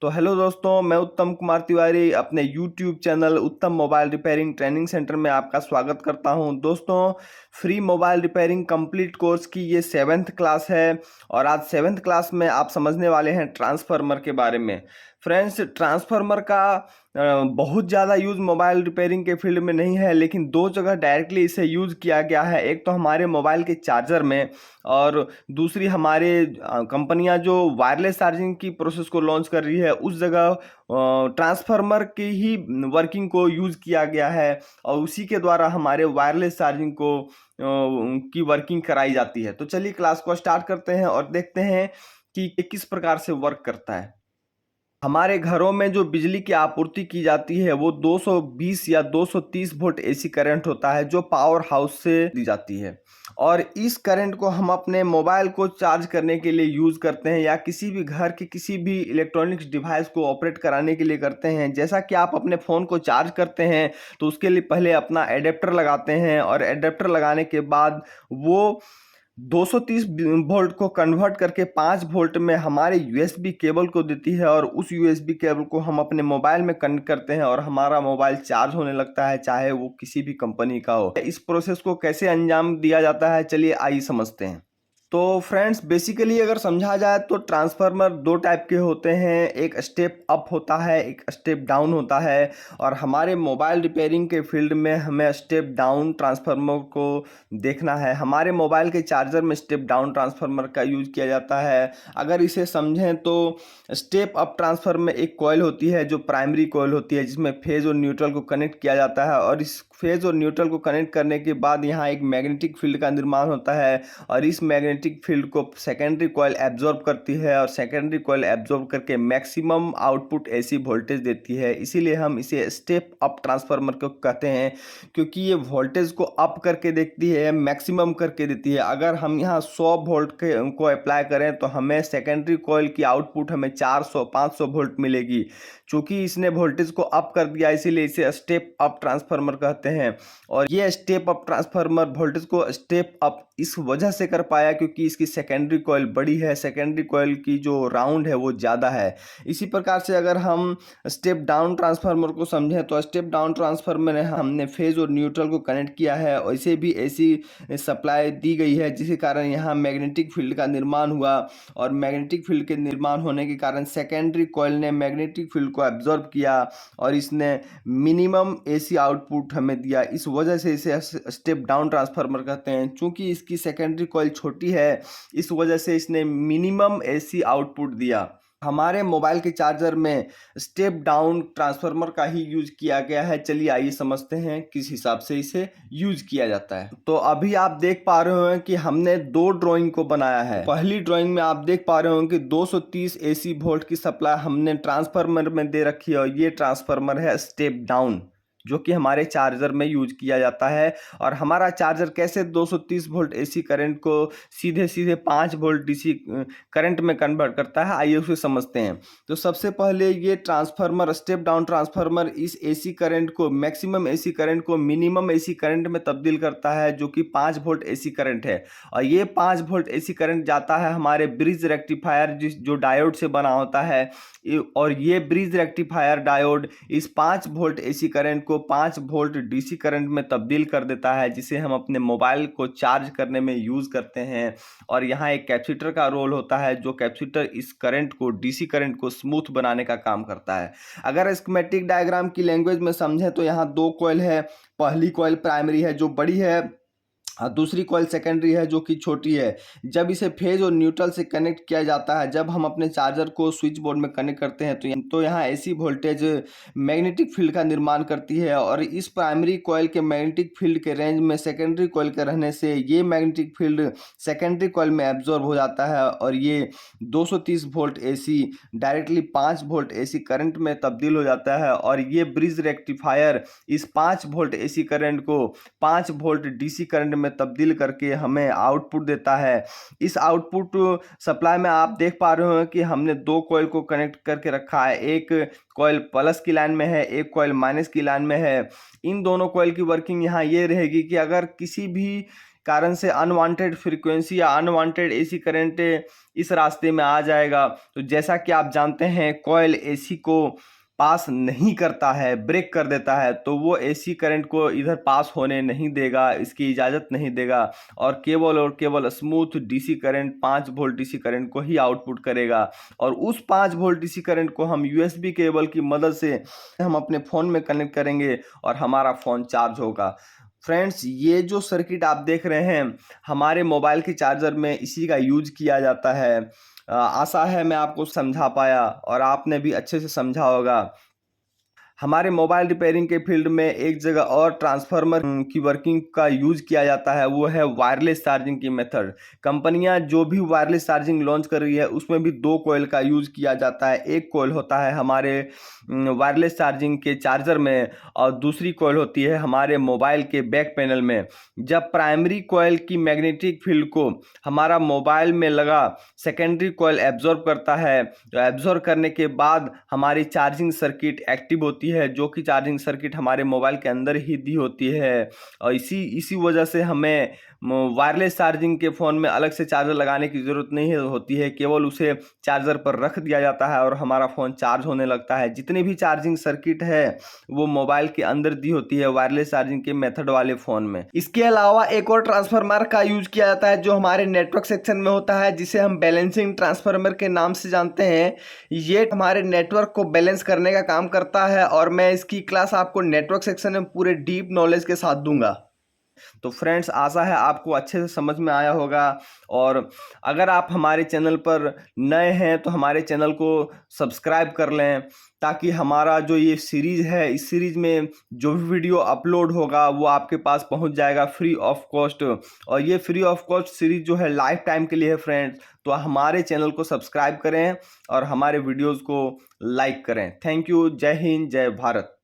तो हेलो दोस्तों, मैं उत्तम कुमार तिवारी अपने यूट्यूब चैनल उत्तम मोबाइल रिपेयरिंग ट्रेनिंग सेंटर में आपका स्वागत करता हूं। दोस्तों, free mobile repairing complete course की ये 7th क्लास है और आज 7th क्लास में आप समझने वाले हैं ट्रांसफार्मर के बारे में। फ्रेंड्स, ट्रांसफार्मर का बहुत ज़्यादा यूज़ मोबाइल रिपेयरिंग के फील्ड में नहीं है, लेकिन दो जगह डायरेक्टली इसे यूज़ किया गया है। एक तो हमारे मोबाइल के चार्जर में और दूसरी हमारे कंपनियां जो वायरलेस चार्जिंग की प्रोसेस को लॉन्च कर रही है उस जगह ट्रांसफार्मर की ही वर्किंग को यूज़ किया गया है और उसी के द्वारा हमारे वायरलेस चार्जिंग को की वर्किंग कराई जाती है। तो चलिए क्लास को स्टार्ट करते हैं और देखते हैं कि ये किस प्रकार से वर्क करता है। हमारे घरों में जो बिजली की आपूर्ति की जाती है वो 220 या 230 वोल्ट एसी करंट होता है जो पावर हाउस से दी जाती है और इस करंट को हम अपने मोबाइल को चार्ज करने के लिए यूज़ करते हैं या किसी भी घर के किसी भी इलेक्ट्रॉनिक्स डिवाइस को ऑपरेट कराने के लिए करते हैं। जैसा कि आप अपने फ़ोन को चार्ज करते हैं तो उसके लिए पहले अपना एडेप्टर लगाते हैं और एडेप्टर लगाने के बाद वो 230 वोल्ट को कन्वर्ट करके 5 वोल्ट में हमारे यूएसबी केबल को देती है और उस यूएसबी केबल को हम अपने मोबाइल में कनेक्ट करते हैं और हमारा मोबाइल चार्ज होने लगता है, चाहे वो किसी भी कंपनी का हो। इस प्रोसेस को कैसे अंजाम दिया जाता है, चलिए आइए समझते हैं। तो फ्रेंड्स, बेसिकली अगर समझा जाए तो ट्रांसफार्मर दो टाइप के होते हैं, एक स्टेप अप होता है, एक स्टेप डाउन होता है और हमारे मोबाइल रिपेयरिंग के फील्ड में हमें स्टेप डाउन ट्रांसफार्मर को देखना है। हमारे मोबाइल के चार्जर में स्टेप डाउन ट्रांसफार्मर का यूज किया जाता है। अगर इसे समझें तो स्टेप अप ट्रांसफार्मर में एक कॉइल होती है जो प्राइमरी कॉइल होती है जिसमें फेज और न्यूट्रल को कनेक्ट किया जाता है और इस फेज और न्यूट्रल को कनेक्ट करने के बाद यहाँ एक मैग्नेटिक फील्ड का निर्माण होता है और इस मैग्नेटिक फील्ड को सेकेंडरी कॉइल एब्जॉर्ब करती है और सेकेंडरी कॉइल एब्जॉर्ब करके मैक्सिमम आउटपुट एसी वोल्टेज देती है। इसीलिए हम इसे स्टेप अप ट्रांसफार्मर को कहते हैं, क्योंकि ये वोल्टेज को अप करके देती है, मैक्सिमम करके देती है। अगर हम यहाँ 100 वोल्ट को अप्लाई करें तो हमें सेकेंडरी कॉइल की आउटपुट हमें 400-500 वोल्ट मिलेगी। चूंकि इसने वोल्टेज को अप कर दिया इसीलिए इसे स्टेप अप ट्रांसफार्मर कहते हैं। और ये स्टेप अप ट्रांसफार्मर वोल्टेज को स्टेप अप इस वजह से कर पाया क्योंकि इसकी सेकेंडरी कॉइल बड़ी है, सेकेंडरी कॉइल की जो राउंड है वो ज़्यादा है। इसी प्रकार से अगर हम स्टेप डाउन ट्रांसफार्मर को समझें तो स्टेप डाउन ट्रांसफार्मर में हमने फेज और न्यूट्रल को कनेक्ट किया है और इसे भी ऐसी सप्लाई दी गई है जिसके कारण यहाँ मैग्नेटिक फील्ड का निर्माण हुआ और मैग्नेटिक फील्ड के निर्माण होने के कारण सेकेंडरी कॉइल ने मैग्नेटिक फील्ड को एब्जॉर्ब किया और इसने मिनिमम एसी आउटपुट हमें दिया। इस वजह से इसे स्टेप डाउन ट्रांसफार्मर कहते हैं। चूंकि इसकी सेकेंडरी कॉइल छोटी है इस वजह से इसने मिनिमम एसी आउटपुट दिया। हमारे मोबाइल के चार्जर में स्टेप डाउन ट्रांसफार्मर का ही यूज किया गया है। चलिए आइए समझते हैं किस हिसाब से इसे यूज किया जाता है। तो अभी आप देख पा रहे हैं कि हमने दो ड्राइंग को बनाया है। पहली ड्राइंग में आप देख पा रहे हो कि 230 एसी वोल्ट की सप्लाई हमने ट्रांसफार्मर में दे रखी है और ये ट्रांसफार्मर है स्टेप डाउन जो कि हमारे चार्जर में यूज किया जाता है। और हमारा चार्जर कैसे 230 वोल्ट एसी करंट को सीधे सीधे 5 वोल्ट डीसी करंट में कन्वर्ट करता है, आइए उसे समझते हैं। तो सबसे पहले ये ट्रांसफार्मर स्टेप डाउन ट्रांसफार्मर इस एसी करंट को मैक्सिमम एसी करंट को मिनिमम एसी करंट में तब्दील करता है जो कि 5 वोल्ट एसी करंट है। और ये 5 वोल्ट एसी करंट जाता है हमारे ब्रिज रेक्टिफायर जो डायोड से बना होता है और ये ब्रिज रेक्टिफायर डायोड इस 5 वोल्ट एसी करंट को 5 वोल्ट डीसी करंट में तब्दील कर देता है जिसे हम अपने मोबाइल को चार्ज करने में यूज करते हैं। और यहाँ एक कैपेसिटर का रोल होता है जो कैपेसिटर इस करंट को डीसी करंट को स्मूथ बनाने का काम करता है। अगर स्कीमेटिक डायग्राम की लैंग्वेज में समझें तो यहाँ दो कॉइल है। पहली कॉइल प्राइमरी है जो बड़ी है, दूसरी कॉइल सेकेंडरी है जो कि छोटी है। जब इसे फेज और न्यूट्रल से कनेक्ट किया जाता है, जब हम अपने चार्जर को स्विच बोर्ड में कनेक्ट करते हैं तो यहाँ एसी वोल्टेज मैग्नेटिक फील्ड का निर्माण करती है और इस प्राइमरी कॉइल के मैग्नेटिक फील्ड के रेंज में सेकेंडरी कॉइल के रहने से ये मैग्नेटिक फील्ड सेकेंडरी कॉइल में एब्जॉर्ब हो जाता है और ये 230 volt AC directly 5 volt AC current में तब्दील हो जाता है। और ये ब्रिज रेक्टिफायर इस 5 वोल्ट एसी करंट को 5 वोल्ट डीसी करंट में तब्दील करके हमें आउटपुट देता है। इस आउटपुट सप्लाई में आप देख पा रहे हो कि हमने दो कॉइल को कनेक्ट करके रखा है। एक कॉइल प्लस की लाइन में है, एक कॉइल माइनस की लाइन में है। इन दोनों कॉइल की वर्किंग यहाँ ये रहेगी कि अगर किसी भी कारण से अनवांटेड फ्रीक्वेंसी या अनवांटेड एसी करंट इस रास्ते में आ जाएगा। तो जैसा कि आप जानते हैं कॉइल एसी को पास नहीं करता है, ब्रेक कर देता है, तो वो एसी करंट को इधर पास होने नहीं देगा, इसकी इजाज़त नहीं देगा और केवल smooth DC current 5 volt DC current को ही आउटपुट करेगा। और उस 5 वोल्ट डीसी करंट को हम यूएसबी केबल की मदद से हम अपने फ़ोन में कनेक्ट करेंगे और हमारा फ़ोन चार्ज होगा। फ्रेंड्स, ये जो सर्किट आप देख रहे हैं हमारे मोबाइल के चार्जर में इसी का यूज किया जाता है। आशा है मैं आपको समझा पाया और आपने भी अच्छे से समझा होगा। हमारे मोबाइल रिपेयरिंग के फील्ड में एक जगह और ट्रांसफार्मर की वर्किंग का यूज किया जाता है, वो है वायरलेस चार्जिंग की मेथड। कंपनियां जो भी वायरलेस चार्जिंग लॉन्च कर रही है उसमें भी 2 कॉइल का यूज किया जाता है। एक कॉइल होता है हमारे वायरलेस चार्जिंग के चार्जर में और दूसरी कॉइल होती है हमारे मोबाइल के बैक पैनल में। जब प्राइमरी कॉइल की मैग्नेटिक फील्ड को हमारा मोबाइल में लगा सेकेंडरी कॉइल एब्जॉर्ब करता है, तो एब्जॉर्ब करने के बाद हमारी चार्जिंग सर्किट एक्टिव होती है, जो कि चार्जिंग सर्किट हमारे मोबाइल के अंदर ही दी होती है। और इसी वजह से हमें वायरलेस चार्जिंग के फ़ोन में अलग से चार्जर लगाने की ज़रूरत नहीं होती है, केवल उसे चार्जर पर रख दिया जाता है और हमारा फ़ोन चार्ज होने लगता है। जितनी भी चार्जिंग सर्किट है वो मोबाइल के अंदर दी होती है वायरलेस चार्जिंग के मेथड वाले फ़ोन में। इसके अलावा एक और ट्रांसफार्मर का यूज किया जाता है जो हमारे नेटवर्क सेक्शन में होता है, जिसे हम बैलेंसिंग ट्रांसफार्मर के नाम से जानते हैं। ये हमारे नेटवर्क को बैलेंस करने का काम करता है और मैं इसकी क्लास आपको नेटवर्क सेक्शन में पूरे डीप नॉलेज के साथ दूंगा। तो फ्रेंड्स, आशा है आपको अच्छे से समझ में आया होगा। और अगर आप हमारे चैनल पर नए हैं तो हमारे चैनल को सब्सक्राइब कर लें, ताकि हमारा जो ये सीरीज़ है इस सीरीज़ में जो भी वीडियो अपलोड होगा वो आपके पास पहुंच जाएगा फ्री ऑफ कॉस्ट। और ये फ्री ऑफ कॉस्ट सीरीज़ जो है लाइफ टाइम के लिए है फ्रेंड्स। तो हमारे चैनल को सब्सक्राइब करें और हमारे वीडियोज़ को लाइक करें। Thank you. जय हिंद, जय भारत।